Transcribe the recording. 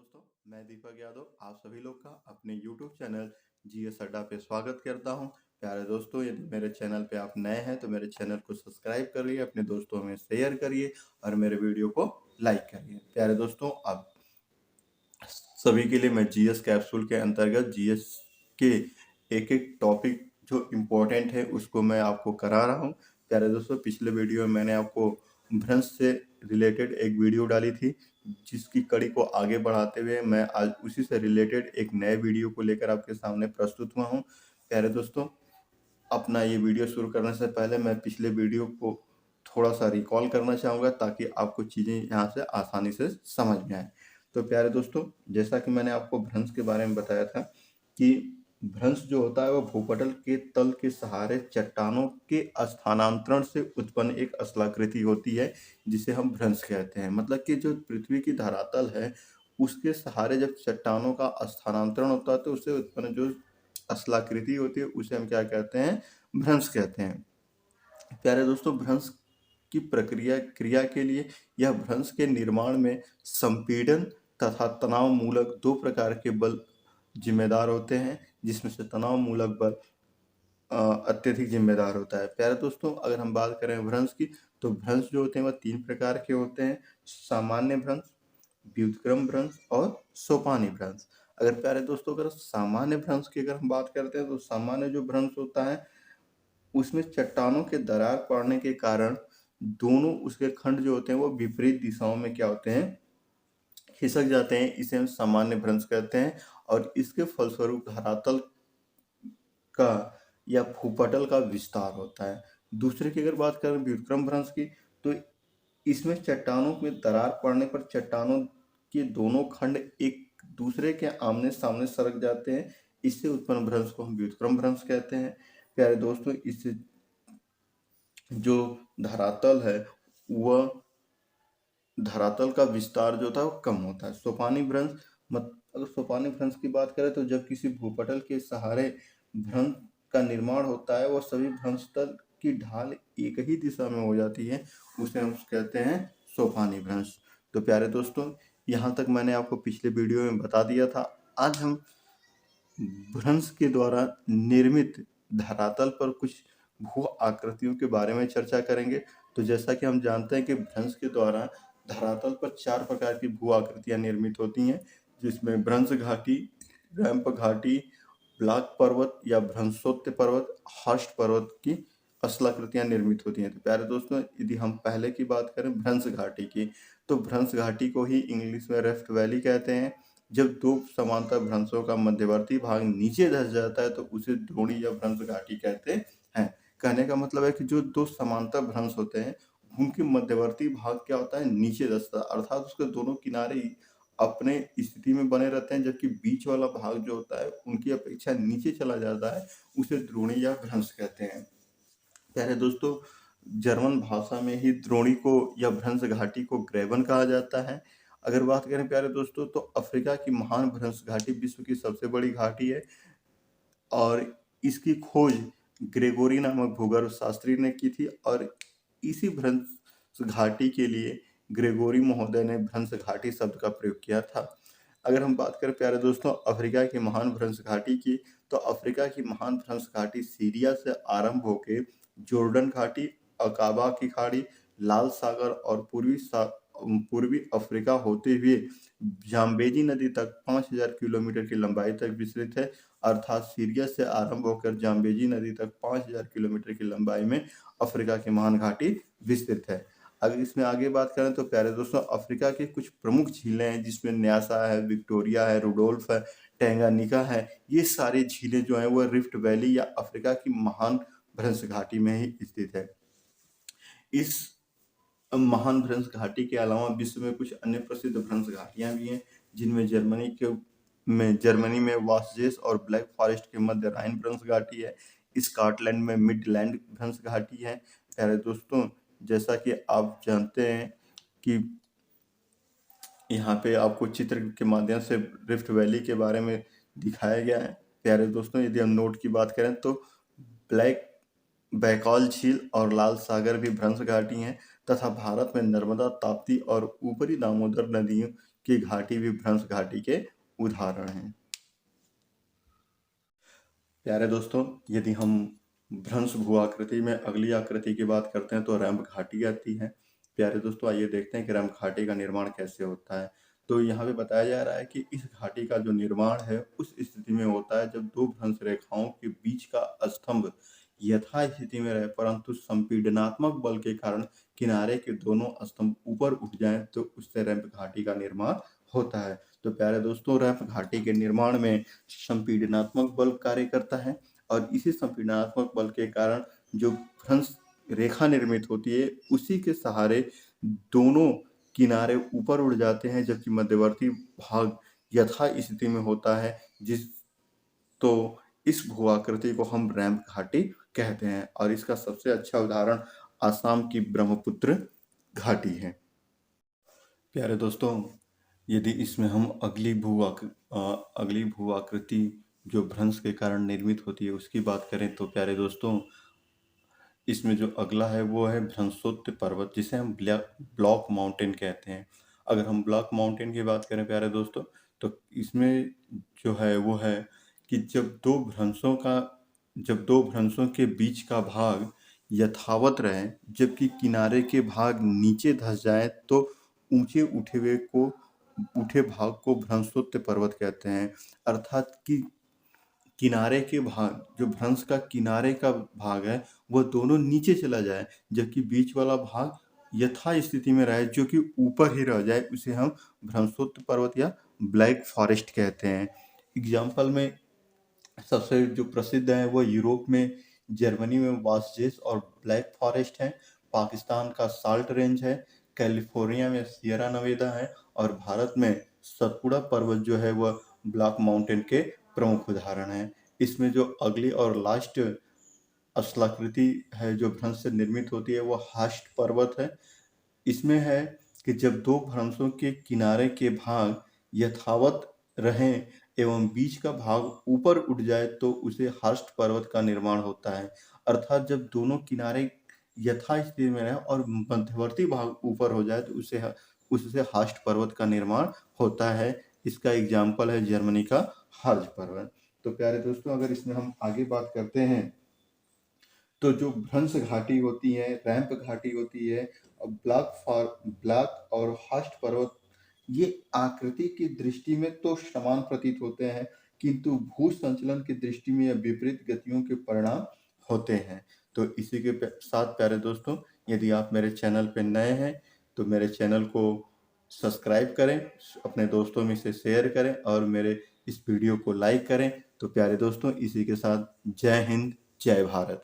दोस्तों, मैं दीपक यादव आप सभी लोग का अपने YouTube चैनल जीएस अड्डा पे स्वागत करता हूं। प्यारे दोस्तों, यदि मेरे चैनल पे आप नए हैं तो मेरे चैनल को सब्सक्राइब करिए, अपने दोस्तों में शेयर करिए और मेरे वीडियो को लाइक करिए। प्यारे दोस्तों, अब सभी के लिए मैं जीएस कैप्सूल के अंतर्गत जीएस के एक टॉपिक जो इम्पोर्टेंट है उसको मैं आपको करा रहा हूँ। प्यारे दोस्तों, पिछले वीडियो में मैंने आपको भ्रंश से रिलेटेड एक वीडियो डाली थी, जिसकी कड़ी को आगे बढ़ाते हुए मैं आज उसी से रिलेटेड एक नए वीडियो को लेकर आपके सामने प्रस्तुत हुआ हूँ। प्यारे दोस्तों, अपना ये वीडियो शुरू करने से पहले मैं पिछले वीडियो को थोड़ा सा रिकॉल करना चाहूँगा ताकि आपको चीज़ें यहाँ से आसानी से समझ में आए। तो प्यारे दोस्तों, जैसा कि मैंने आपको भ्रंश के बारे में बताया था कि भ्रंश जो होता है वो भूपटल के तल के सहारे चट्टानों के स्थानांतरण से उत्पन्न एक स्थलाकृति होती है, जिसे हम भ्रंश कहते हैं। मतलब कि जो पृथ्वी की धरातल है उसके सहारे जब चट्टानों का स्थानांतरण होता है तो उससे उत्पन्न जो स्थलाकृति होती है उसे हम क्या कहते हैं? भ्रंश कहते हैं। प्यारे दोस्तों, भ्रंश की प्रक्रिया क्रिया के लिए यह भ्रंश के निर्माण में संपीड़न तथा तनाव मूलक दो प्रकार के बल जिम्मेदार होते हैं, जिसमें से तनाव मूलक बल अत्यधिक जिम्मेदार होता है। प्यारे दोस्तों, अगर हम बात करें भ्रंश की, तो भ्रंश जो होते हैं वह तीन प्रकार के होते हैं: सामान्य भ्रंश, व्युत्क्रम भ्रंश और सोपानी भ्रंश। अगर प्यारे दोस्तों, अगर सामान्य भ्रंश की अगर हम बात करते हैं तो सामान्य जो भ्रंश होता है उसमें चट्टानों के दरार पड़ने के कारण दोनों उसके खंड जो होते हैं वो विपरीत दिशाओं में क्या होते हैं? खिसक जाते हैं। इसे हम सामान्य भ्रंश कहते हैं और इसके फलस्वरूप धरातल का या भूपटल का विस्तार होता है। दूसरे की अगर बात करें व्युत्क्रम भ्रंश की, तो इसमें चट्टानों में दरार पड़ने पर चट्टानों के दोनों खंड एक दूसरे के आमने सामने सरक जाते हैं। इससे उत्पन्न भ्रंश को हम व्युत्क्रम भ्रंश कहते हैं। प्यारे दोस्तों, इससे जो धरातल है वह धरातल का विस्तार जो था वो कम होता है। सोपानी भ्रंश, मत अगर सोपानी भ्रंश की बात करें तो जब किसी भूपटल के सहारे भ्रंश का निर्माण होता है, वह सभी भ्रंश तल की ढाल एक ही दिशा में हो जाती है, उसे हम कहते हैं सोपानी भ्रंश। तो प्यारे दोस्तों, यहाँ तक मैंने आपको पिछले वीडियो में बता दिया था। आज हम भ्रंश के द्वारा निर्मित धरातल पर कुछ भू आकृतियों के बारे में चर्चा करेंगे। तो जैसा कि हम जानते हैं कि भ्रंश के द्वारा धरातल पर चार प्रकार की भू आकृतियां निर्मित होती हैं, जिसमें भ्रंश घाटी, रैंप घाटी, ब्लॉक पर्वत या भ्रंशोत्य पर्वत, हर्स्ट पर्वत की स्थलाकृतियां निर्मित होती हैं। तो प्यारे दोस्तों, यदि हम पहले की बात करें भ्रंश घाटी की, तो भ्रंश घाटी को ही इंग्लिश में रिफ्ट वैली कहते हैं। जब दो समांतर भ्रंशों का मध्यवर्ती भाग नीचे धंस जाता है तो उसे द्रोणी या भ्रंश घाटी कहते हैं। कहने का मतलब है कि जो दो समांतर भ्रंश होते हैं उनके मध्यवर्ती भाग क्या होता है? नीचे धंसता है, अर्थात उसके दोनों किनारे अपने स्थिति में बने रहते हैं, जबकि बीच वाला भाग जो होता है उनकी अपेक्षा नीचे चला जाता है, उसे द्रोणी या भ्रंश कहते हैं। प्यारे दोस्तों, जर्मन भाषा में ही द्रोणी को या भ्रंश घाटी को ग्रेबन कहा जाता है। अगर बात करें प्यारे दोस्तों, तो अफ्रीका की महान भ्रंश घाटी विश्व की सबसे बड़ी घाटी है और इसकी खोज ग्रेगोरी नामक भूगर्भ शास्त्री ने की थी और इसी भ्रंश घाटी के लिए ग्रेगोरी महोदय ने भ्रंश घाटी शब्द का प्रयोग किया था। अगर हम बात करें प्यारे दोस्तों अफ्रीका की महान भ्रंश घाटी की, तो अफ्रीका की महान भ्रंश घाटी सीरिया से आरंभ होकर जॉर्डन घाटी, अकाबा की खाड़ी, लाल सागर और पूर्वी अफ्रीका होते हुए जाम्बेजी नदी तक 5000 किलोमीटर की लंबाई तक विस्तृत है। अर्थात सीरिया से आरंभ होकर जाम्बेजी नदी तक 5000 किलोमीटर की लंबाई में अफ्रीका की महान घाटी विस्तृत है। अगर इसमें आगे बात करें तो प्यारे दोस्तों अफ्रीका की कुछ प्रमुख झीलें हैं, जिसमें न्यासा है, विक्टोरिया है, रुडोल्फ है, टैंगानिका है। ये सारी झीलें जो हैं वो रिफ्ट वैली या अफ्रीका की महान भ्रंश घाटी में ही स्थित है। इस महान भ्रंश घाटी के अलावा विश्व में कुछ अन्य प्रसिद्ध भ्रंश घाटियां भी हैं, जिनमें जर्मनी में वासजेस और ब्लैक फॉरेस्ट के मध्य राइन भ्रंश घाटी है। स्कॉटलैंड में मिडलैंड भ्रंश घाटी है। प्यारे दोस्तों, जैसा कि आप जानते हैं कि यहाँ पे आपको चित्र के माध्यम से रिफ्ट वैली के बारे में दिखाया गया है। प्यारे दोस्तों, यदि हम नोट की बात करें तो ब्लैक बैकॉल झील और लाल सागर भी भ्रंश घाटी हैं तथा भारत में नर्मदा, ताप्ती और ऊपरी दामोदर नदियों की घाटी भी भ्रंश घाटी के उदाहरण हैं। प्यारे दोस्तों, यदि हम भ्रंश भू-आकृति में अगली आकृति की बात करते हैं तो रैंप घाटी आती है। प्यारे दोस्तों, आइए देखते हैं कि रैंप घाटी का निर्माण कैसे होता है। तो यहाँ पे बताया जा रहा है कि इस घाटी का जो निर्माण है उस स्थिति में होता है जब दो भ्रंश रेखाओं के बीच का स्तंभ यथास्थिति में रहे, परंतु संपीडनात्मक बल के कारण किनारे के दोनों स्तंभ ऊपर उठ जाएं तो उससे रैंप घाटी का निर्माण होता है। तो प्यारे दोस्तों, रैंप घाटी के निर्माण में संपीडनात्मक बल कार्य करता है और इसी संपीडनात्मक बल के कारण जो भ्रंश रेखा निर्मित होती है उसी के सहारे दोनों किनारे ऊपर उड़ जाते हैं, जबकि मध्यवर्ती भाग यथा स्थिति में होता है। जिस तो इस भू आकृति को हम रैंप घाटी कहते हैं और इसका सबसे अच्छा उदाहरण आसाम की ब्रह्मपुत्र घाटी है। प्यारे दोस्तों, यदि इसमें हम अगली भू आकृति जो भ्रंश के कारण निर्मित होती है उसकी बात करें तो प्यारे दोस्तों, इसमें जो अगला है वो है भ्रंशोत्त पर्वत, जिसे हम ब्लॉक माउंटेन कहते हैं। अगर हम ब्लॉक माउंटेन की बात करें प्यारे दोस्तों, तो इसमें जो है वो है कि जब दो भ्रंशों के बीच का भाग यथावत रहे जबकि किनारे के भाग नीचे धंस जाए तो ऊंचे उठे भाग को भ्रंशोत्त पर्वत कहते हैं। अर्थात कि किनारे के भाग, जो भ्रंश का किनारे का भाग है वह दोनों नीचे चला जाए जबकि बीच वाला भाग यथा स्थिति में रहे जो कि ऊपर ही रह जाए, उसे हम भ्रंशोत्त पर्वत या ब्लैक फॉरेस्ट कहते हैं। एग्जाम्पल में सबसे जो प्रसिद्ध है वो यूरोप में जर्मनी में वासजेस और ब्लैक फॉरेस्ट है, पाकिस्तान का साल्ट रेंज है, कैलिफोर्निया में सियरा नवेदा है और भारत में सतपुड़ा पर्वत जो है वह ब्लॉक माउंटेन के प्रमुख उदाहरण हैं। इसमें जो अगली और लास्ट स्थलाकृति है जो भ्रंश से निर्मित होती है वो हास्ट पर्वत है। इसमें है कि जब दो भ्रंशों के किनारे के भाग यथावत रहें एवं बीच का भाग ऊपर उठ जाए तो उसे हास्ट पर्वत का निर्माण होता है। अर्थात जब दोनों किनारे यथास्थिति में रहे और मध्यवर्ती भाग ऊपर हो जाए तो उससे हास्ट पर्वत का निर्माण होता है। इसका एग्जाम्पल है जर्मनी का हार्ज पर्वत। तो प्यारे दोस्तों, अगर इसमें हम आगे बात करते हैं तो जो भ्रंश घाटी होती है, रैंप घाटी होती है, ब्लॉक और हास्ट पर्वत, ये आकृति की दृष्टि में तो समान प्रतीत होते हैं किंतु भू संचलन की दृष्टि में यह विपरीत गतियों के परिणाम होते हैं। तो इसी के साथ प्यारे दोस्तों, यदि आप मेरे चैनल पर नए हैं तो मेरे चैनल को सब्सक्राइब करें, अपने दोस्तों में से शेयर करें और मेरे इस वीडियो को लाइक करें। तो प्यारे दोस्तों, इसी के साथ जय हिंद, जय भारत।